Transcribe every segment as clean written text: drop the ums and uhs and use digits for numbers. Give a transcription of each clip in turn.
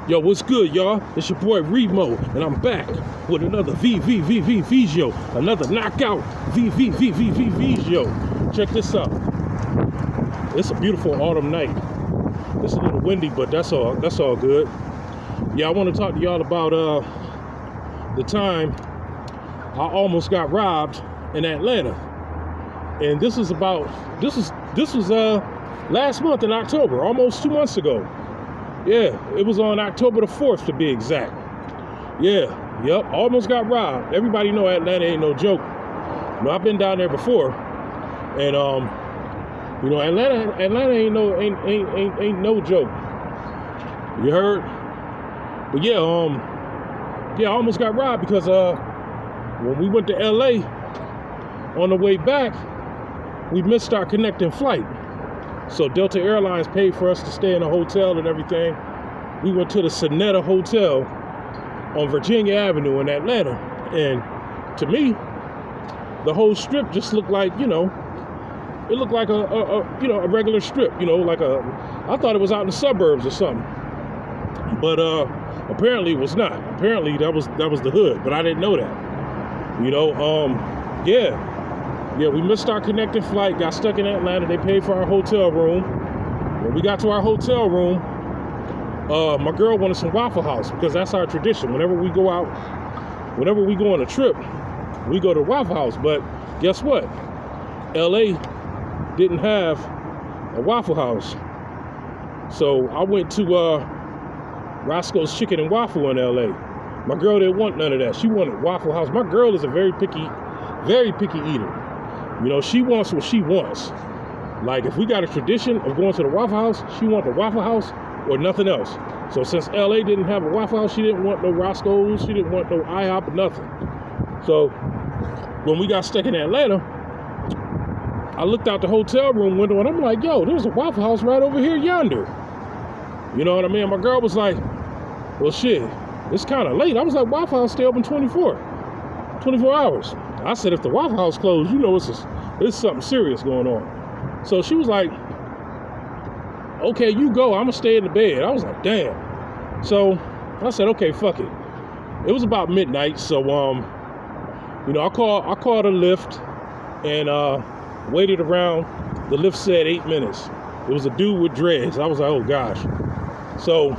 Yo, what's good, y'all? It's your boy Remo, and I'm back with another Vizio, another knockout Vizio. Check this out. It's a beautiful autumn night. It's a little windy, but that's all good. Yeah, I want to talk to y'all about the time I almost got robbed in Atlanta, and this was last month in October, almost 2 months ago. Yeah, it was on October the 4th to be exact. Yep, almost got robbed. Everybody know Atlanta ain't no joke. You know, I've been down there before, and you know, Atlanta ain't no joke. You heard? But yeah, I almost got robbed because when we went to LA on the way back, we missed our connecting flight. So Delta Airlines paid for us to stay in a hotel and everything. We went to the Sonata Hotel on Virginia Avenue in Atlanta. And to me, the whole strip just looked like, you know, it looked like a regular strip, you know, I thought it was out in the suburbs or something. But apparently it was not. Apparently that was the hood, but I didn't know that. You know, yeah, we missed our connecting flight, got stuck in Atlanta. They paid for our hotel room. When we got to our hotel room, my girl wanted some Waffle House because that's our tradition. Whenever we go on a trip, we go to Waffle House. But guess what? LA didn't have a Waffle House. So I went to Roscoe's Chicken and Waffle in LA. My girl didn't want none of that. She wanted Waffle House. My girl is a very picky eater. You know, she wants what she wants. Like, if we got a tradition of going to the Waffle House, she wants the Waffle House or nothing else. So since LA didn't have a Waffle House, she didn't want no Roscoe's, she didn't want no IHOP, nothing. So when we got stuck in Atlanta, I looked out the hotel room window and I'm like, yo, there's a Waffle House right over here yonder. You know what I mean? My girl was like, well, shit, it's kind of late. I was like, Waffle House stay open 24 hours. I said, if the Waffle House closed, you know it's something serious going on. So she was like, okay, you go. I'm going to stay in the bed. I was like, damn. So I said, okay, fuck it. It was about midnight. So, you know, I called a Lyft and waited around. The Lyft said 8 minutes. It was a dude with dreads. I was like, oh, gosh. So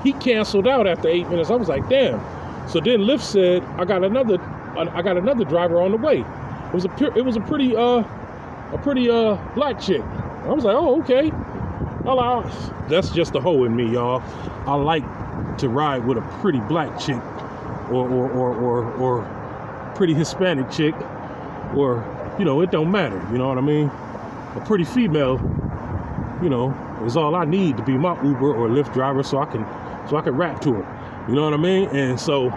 he canceled out after 8 minutes. I was like, damn. So then Lyft said, I got another driver on the way. It was a pretty black chick. I was like, oh, okay. That's just the hoe in me, y'all. I like to ride with a pretty black chick, or pretty Hispanic chick, or, you know, it don't matter. You know what I mean? A pretty female, you know, is all I need to be my Uber or Lyft driver, so I can rap to her. You know what I mean? And so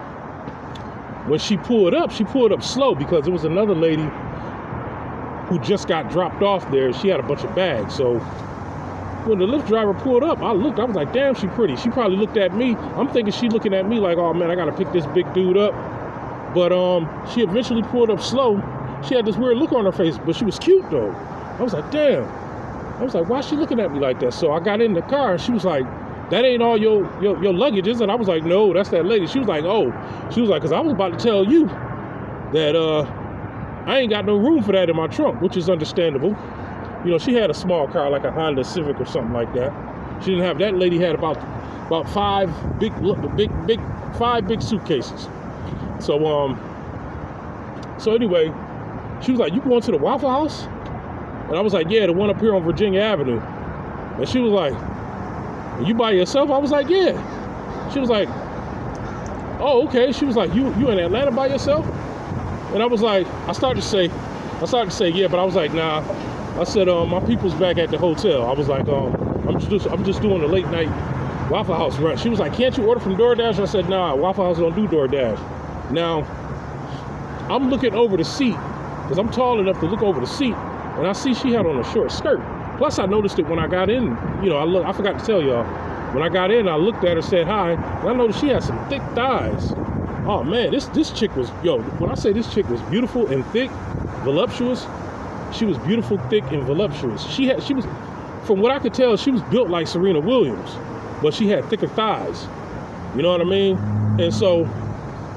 when she pulled up slow because there was another lady who just got dropped off there. She had a bunch of bags. So when the Lyft driver pulled up, I was like, damn, she pretty. She probably looked at me. I'm thinking she looking at me like, oh man, I gotta pick this big dude up. But she eventually pulled up slow. She had this weird look on her face, but she was cute though. I was like, damn. I was like, why is she looking at me like that? So I got in the car and she was like, that ain't all your luggage, is it? I was like, no, that's that lady. She was like, oh. She was like, because I was about to tell you that I ain't got no room for that in my trunk, which is understandable. You know, she had a small car, like a Honda Civic or something like that. She didn't have, that lady had about five big suitcases. So anyway, she was like, you going to the Waffle House? And I was like, yeah, the one up here on Virginia Avenue. And she was like, you by yourself? I was like, yeah. She was like, oh, okay. She was like, you in Atlanta by yourself? And I was like, I started to say yeah, but I was like, nah. I said, my people's back at the hotel. I was like, I'm just doing a late night Waffle House run. She was like, can't you order from DoorDash? I said, nah, Waffle House don't do DoorDash. Now, I'm looking over the seat because I'm tall enough to look over the seat, and I see she had on a short skirt. Plus, I noticed it when I got in. You know, I forgot to tell y'all. When I got in, I looked at her, said hi, and I noticed she had some thick thighs. Oh man, this chick was, when I say this chick was beautiful and thick, voluptuous, she was beautiful, thick, and voluptuous. She was, from what I could tell, she was built like Serena Williams. but she had thicker thighs. You know what I mean? And so,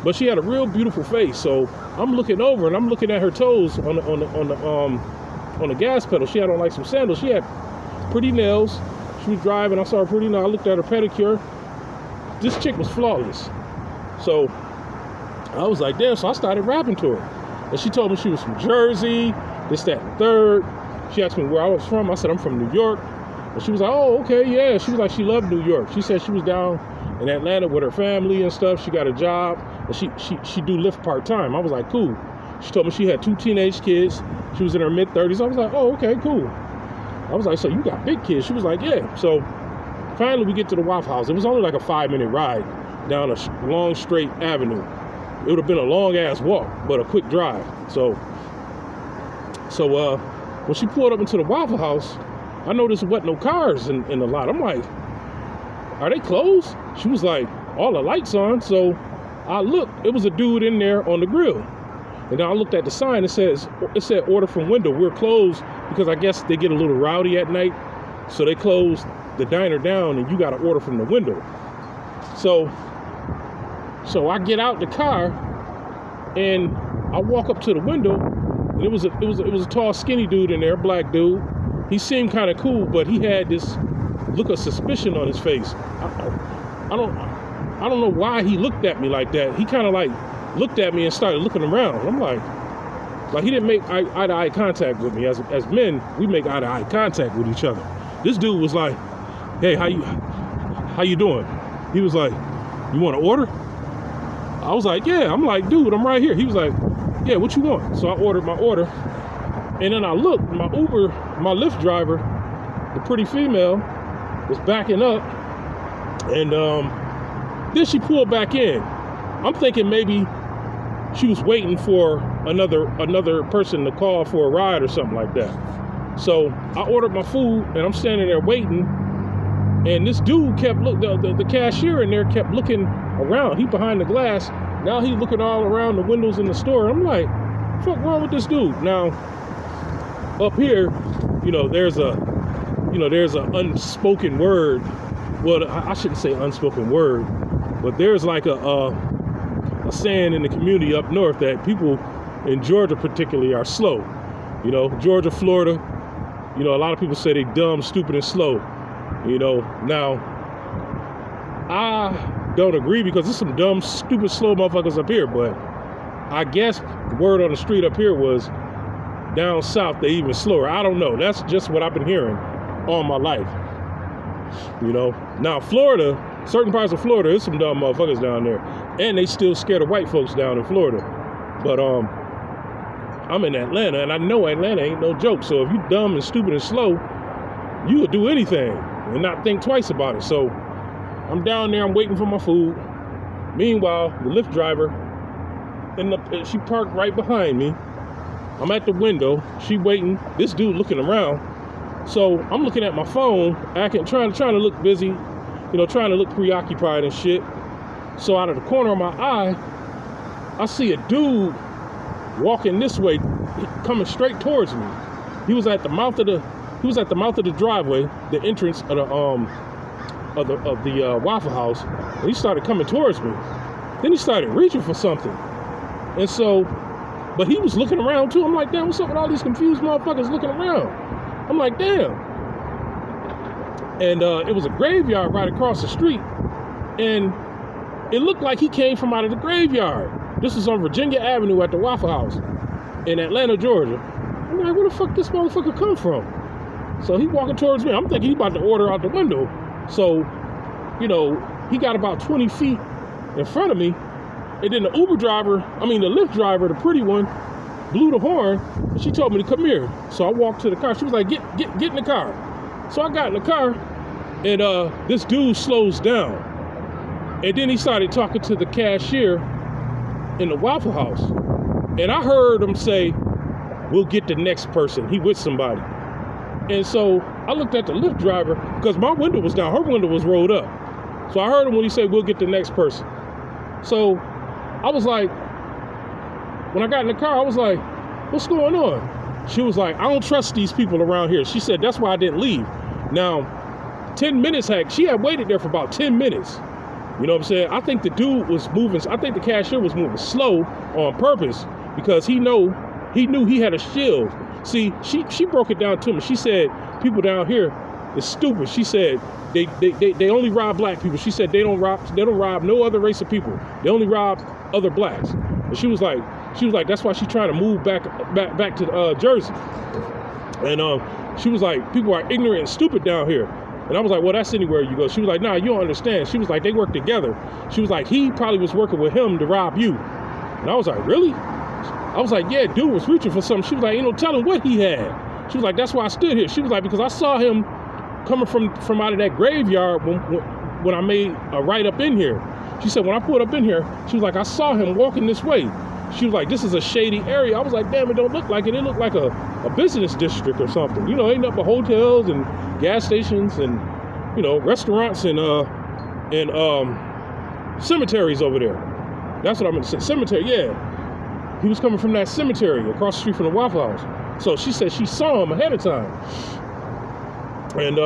but she had a real beautiful face. So I'm looking over and I'm looking at her toes on the gas pedal. She had on like some sandals. She had pretty nails. She was driving. I saw her pretty nails. I looked at her pedicure. This chick was flawless. So I was like, damn. So I started rapping to her. And she told me she was from Jersey, this, that, and third. She asked me where I was from. I said, I'm from New York. And she was like, oh, okay, yeah. She was like, she loved New York. She said she was down in Atlanta with her family and stuff. She got a job. And she do Lyft part-time. I was like, cool. She told me she had 2 teenage kids. She was in her mid-30s. I was like, oh, okay, cool. I was like, so you got big kids? She was like, yeah. So finally we get to the Waffle House. It was only like a 5-minute ride down a long straight avenue. It would have been a long ass walk, but a quick drive. So when she pulled up into the Waffle House, I noticed there wasn't no cars in the lot. I'm like, are they closed? She was like, all the lights on. So I looked, it was a dude in there on the grill. And then I looked at the sign, it said order from window. We're closed because I guess they get a little rowdy at night. So they closed the diner down and you got to order from the window. So I get out the car and I walk up to the window and it was a tall, skinny dude in there, black dude. He seemed kind of cool, but he had this look of suspicion on his face. I don't know why he looked at me like that. He kind of like looked at me and started looking around. I'm like he didn't make eye-to-eye contact with me. As men, we make eye-to-eye contact with each other. This dude was like, hey, how you doing? He was like, you want to order? I was like, yeah. I'm like, dude, I'm right here. He was like, yeah, what you want? So I ordered my order. And then I looked, my Lyft driver, the pretty female, was backing up. And then she pulled back in. I'm thinking maybe she was waiting for another person to call for a ride or something like that. So I ordered my food and I'm standing there waiting. And this dude kept the cashier in there kept looking around. He behind the glass. Now he looking all around the windows in the store. I'm like, what's wrong with this dude? Now, up here, there's a unspoken word. Well, I shouldn't say unspoken word, but there's like a saying in the community up north that people in Georgia particularly are slow. Georgia, Florida, a lot of people say they dumb, stupid, and slow. Now, I don't agree because there's some dumb, stupid, slow motherfuckers up here, but I guess the word on the street up here was down south they even slower. I don't know. That's just what I've been hearing all my life. Now Florida, certain parts of Florida, there's some dumb motherfuckers down there, and they still scared of white folks down in Florida. But I'm in Atlanta, and I know Atlanta ain't no joke. So if you dumb and stupid and slow, you would do anything and not think twice about it. So I'm down there, I'm waiting for my food. Meanwhile, the Lyft driver, she parked right behind me. I'm at the window, she waiting, this dude looking around. So I'm looking at my phone, trying to look busy, trying to look preoccupied and shit. So out of the corner of my eye, I see a dude walking this way, coming straight towards me. He was at the mouth of the driveway, the entrance of the Waffle House, and he started coming towards me. Then he started reaching for something. And so, but he was looking around too. I'm like, damn, what's up with all these confused motherfuckers looking around? I'm like, damn. And it was a graveyard right across the street. And it looked like he came from out of the graveyard. This was on Virginia Avenue at the Waffle House in Atlanta, Georgia. I'm like, where the fuck this motherfucker come from? So he walking towards me. I'm thinking he about to order out the window. So, he got about 20 feet in front of me. And then the Lyft driver, the pretty one, blew the horn. And she told me to come here. So I walked to the car. She was like, get in the car. So I got in the car, and this dude slows down. And then he started talking to the cashier in the Waffle House. And I heard him say, we'll get the next person. He with somebody. And so I looked at the Lyft driver because my window was down. Her window was rolled up. So I heard him when he said, we'll get the next person. So I was like, when I got in the car, I was like, what's going on? She was like, I don't trust these people around here. She said, that's why I didn't leave. Now, 10 minutes she had waited there for about 10 minutes. You know what I'm saying? I think the dude was moving, I think the cashier was moving slow on purpose because he knew he had a shield. See, she broke it down to me. She said, people down here is stupid. She said, they only rob black people. She said they don't rob no other race of people. They only rob other blacks. And she was like, that's why she's trying to move back to Jersey. And she was like, people are ignorant and stupid down here. And I was like, well, that's anywhere you go. She was like, nah, you don't understand. She was like, they work together. She was like, he probably was working with him to rob you. And I was like, really? I was like, yeah, dude was reaching for something. She was like, ain't no telling what he had. She was like, that's why I stood here. She was like, because I saw him coming from out of that graveyard when I made a right up in here. She said, when I pulled up in here, she was like, I saw him walking this way. She was like, this is a shady area. I was like, damn, it don't look like it. It looked like a business district or something. You know, ain't nothing but hotels and gas stations and, you know, restaurants and cemeteries over there. That's what I meant to say. Cemetery, yeah. He was coming from that cemetery across the street from the Waffle House. So she said she saw him ahead of time. And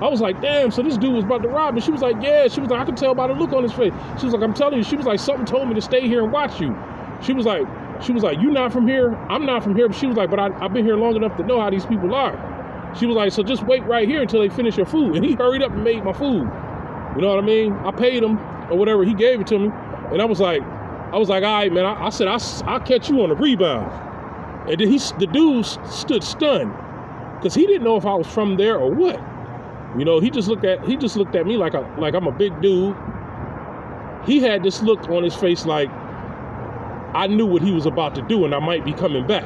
I was like, damn, so this dude was about to rob me. She was like, yeah. She was like, I can tell by the look on his face. She was like, I'm telling you. She was like, something told me to stay here and watch you. She was like, you not from here? I'm not from here. But she was like, but I've been here long enough to know how these people are. She was like, so just wait right here until they finish your food. And he hurried up and made my food. You know what I mean? I paid him or whatever. He gave it to me. And I was like, all right, man. I said, I'll catch you on the rebound. And then the dude stood stunned because he didn't know if I was from there or what. You know, he just looked at me like I'm a big dude. He had this look on his face like I knew what he was about to do and I might be coming back.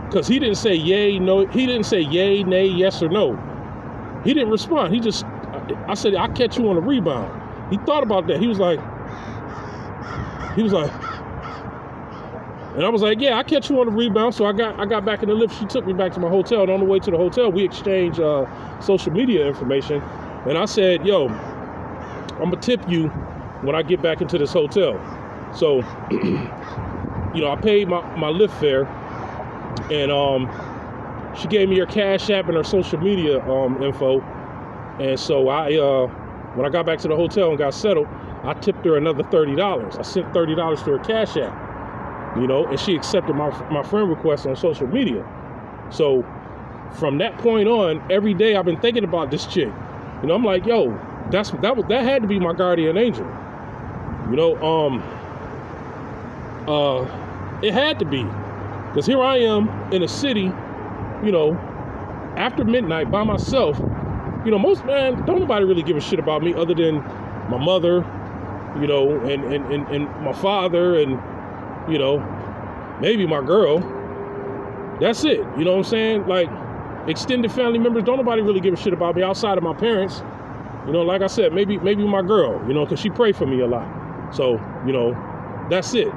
Because he didn't say yay, no. He didn't say yay, nay, yes or no. He didn't respond. I said, I'll catch you on the rebound. He thought about that. He was like, and I was like, yeah, I'll catch you on the rebound. So I got back in the lift. She took me back to my hotel. And on the way to the hotel, we exchanged social media information. And I said, yo, I'm going to tip you when I get back into this hotel. So, you know, I paid my lift fare. And she gave me her Cash App and her social media info. And so when I got back to the hotel and got settled, I tipped her another $30. I sent $30 to her Cash App. You know, and she accepted my friend request on social media. So from that point on, every day I've been thinking about this chick. You know, I'm like, yo, that had to be my guardian angel. You know, it had to be. Because here I am in a city, you know, after midnight by myself. You know, don't nobody really give a shit about me other than my mother, you know, and my father and, you know, maybe my girl. That's it. You know what I'm saying? Like, extended family members, don't nobody really give a shit about me outside of my parents. You know, like I said, maybe my girl, you know, because she prayed for me a lot. So, you know, that's it.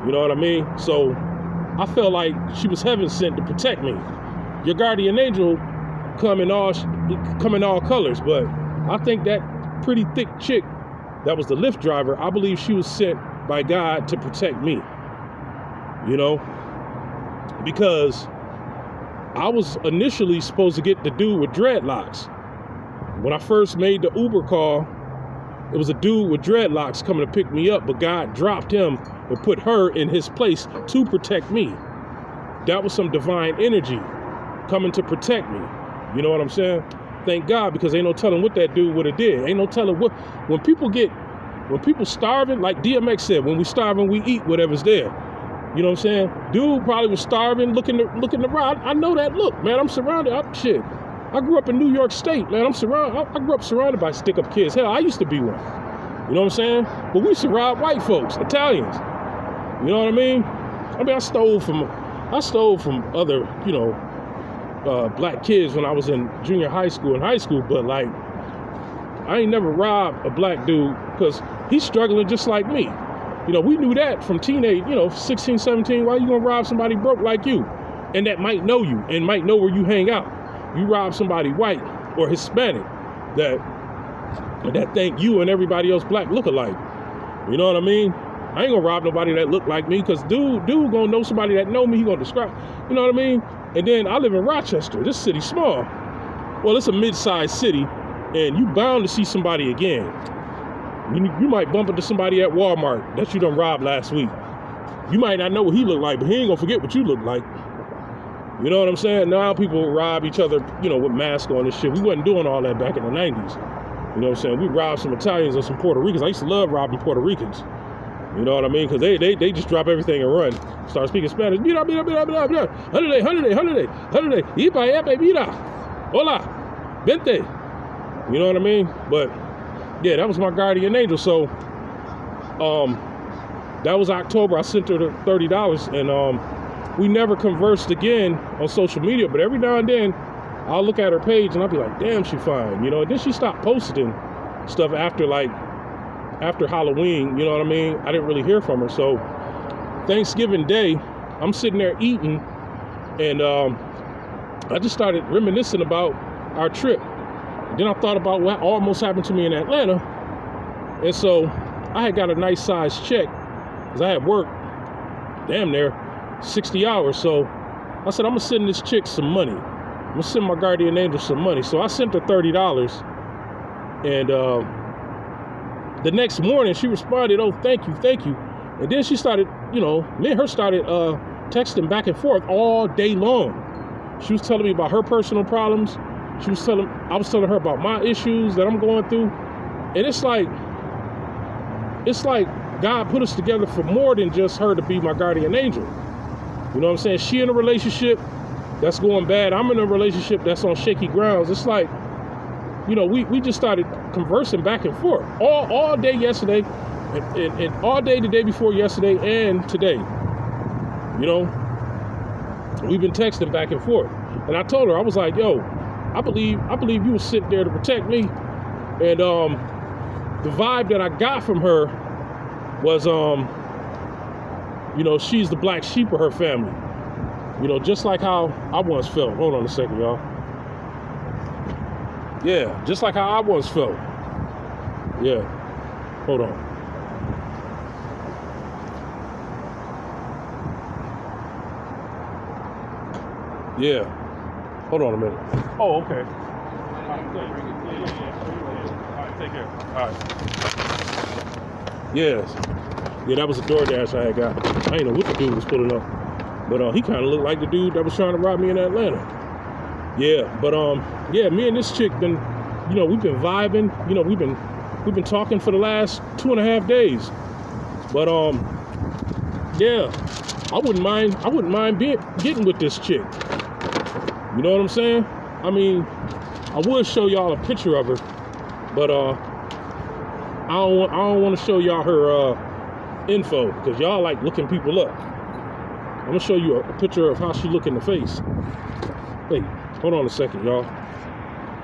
You know what I mean? So I felt like she was heaven sent to protect me. Your guardian angel come in all colors, but I think that pretty thick chick that was the Lyft driver, I believe she was sent by God to protect me, you know, because I was initially supposed to get the dude with dreadlocks. When I first made the Uber call, it was a dude with dreadlocks coming to pick me up, but God dropped him and put her in his place to protect me. That was some divine energy coming to protect me. You know what I'm saying? Thank God, because ain't no telling what that dude would have did. Ain't no telling what, when people starving, like DMX said, when we starving, we eat whatever's there. You know what I'm saying? Dude probably was starving, looking to ride. I know that look, man. I'm surrounded. Shit. I grew up in New York State, man. I grew up surrounded by stick-up kids. Hell, I used to be one. You know what I'm saying? But we used to rob white folks, Italians. You know what I mean? I stole from other, you know, black kids when I was in junior high school and high school, but like, I ain't never robbed a black dude because he's struggling just like me. You know, we knew that from teenage, you know, 16, 17, why you gonna rob somebody broke like you? And that might know you and might know where you hang out. You rob somebody white or Hispanic that think you and everybody else black look alike. You know what I mean? I ain't gonna rob nobody that look like me, because dude gonna know somebody that know me. He gonna describe, you know what I mean? And then I live in Rochester. This city's small. Well, it's a mid-sized city, and you bound to see somebody again. You might bump into somebody at Walmart that you done robbed last week. You might not know what he looked like, but he ain't gonna forget what you look like. You know what I'm saying? Now people rob each other, you know, with masks on and shit. We wasn't doing all that back in the 90s. You know what I'm saying? We robbed some Italians and some Puerto Ricans. I used to love robbing Puerto Ricans. You know what I mean? Because they just drop everything and run. Start speaking Spanish. Mira. Holiday. Ipa, mira. Hola. Vente. You know what I mean? But yeah, that was my guardian angel. So that was October. I sent her the $30, and we never conversed again on social media. But every now and then, I'll look at her page and I'll be like, damn, she fine. You know, and then she stopped posting stuff after Halloween, you know what I mean? I didn't really hear from her. So Thanksgiving Day, I'm sitting there eating, and I just started reminiscing about our trip. Then I thought about what almost happened to me in Atlanta. And so I had got a nice size check, because I had worked damn near 60 hours. So I said, I'm gonna send this chick some money. I'm gonna send my guardian angel some money. So I sent her $30, and the next morning, she responded, oh, thank you. And then she started, you know, me and her started texting back and forth all day long. She was telling me about her personal problems. I was telling her about my issues that I'm going through. And it's like God put us together for more than just her to be my guardian angel. You know what I'm saying? She in a relationship that's going bad. I'm in a relationship that's on shaky grounds. It's like, you know, we just started conversing back and forth all day yesterday, and all day the day before yesterday and today. You know, we've been texting back and forth. And I told her, I was like, yo, I believe you were sitting there to protect me. And the vibe that I got from her was, you know, she's the black sheep of her family. You know, just like how I once felt. Hold on a second, y'all. Yeah, just like how I once felt. Yeah, hold on. Yeah, hold on a minute. Oh, okay. All right, take care. All right. Yes. Yeah, that was a DoorDash I had got. I ain't know what the dude was pulling up, but he kind of looked like the dude that was trying to rob me in Atlanta. Yeah, but yeah, me and this chick been, you know, we've been vibing. You know, we've been talking for the last 2.5 days. But yeah, I wouldn't mind getting with this chick. You know what I'm saying? I mean, I would show y'all a picture of her, but I don't want to show y'all her info, because y'all like looking people up. I'm gonna show you a picture of how she look in the face. Wait. Hold on a second, y'all.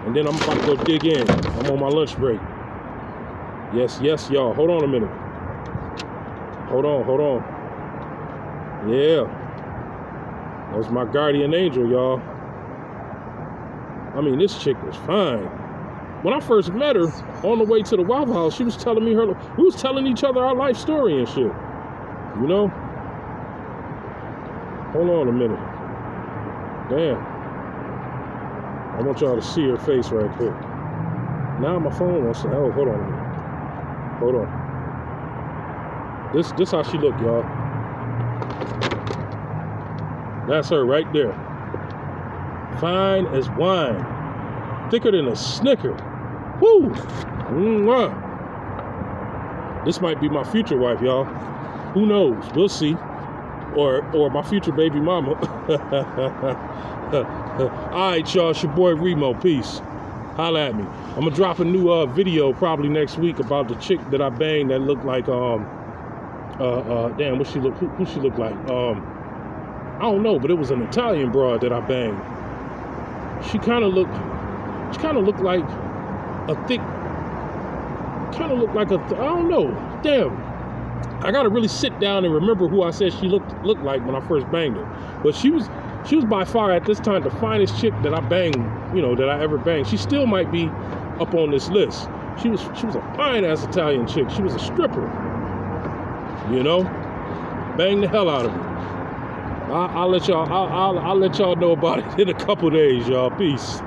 And then I'm about to go dig in. I'm on my lunch break. Yes, y'all. Hold on a minute. Hold on. Yeah. That was my guardian angel, y'all. I mean, this chick was fine. When I first met her on the way to the Waffle House, she was telling me we was telling each other our life story and shit. You know? Hold on a minute. Damn. I want y'all to see her face right quick. Now my phone wants to, oh, hold on a minute. Hold on. This how she look, y'all. That's her right there. Fine as wine. Thicker than a Snicker. Woo! Mwah. This might be my future wife, y'all. Who knows? We'll see. Or my future baby mama. Alright, y'all, it's your boy Remo. Peace. Holla at me. I'm gonna drop a new video probably next week about the chick that I banged that looked like damn, what she look who she looked like? I don't know, but it was an Italian broad that I banged. She kinda looked like a thick, I don't know. Damn. I gotta really sit down and remember who I said she looked like when I first banged her. But she was by far at this time the finest chick that I banged, you know, that I ever banged. She still might be up on this list. She was a fine ass Italian chick. She was a stripper. You know, bang the hell out of it. I'll let y'all know about it in a couple days, y'all. Peace.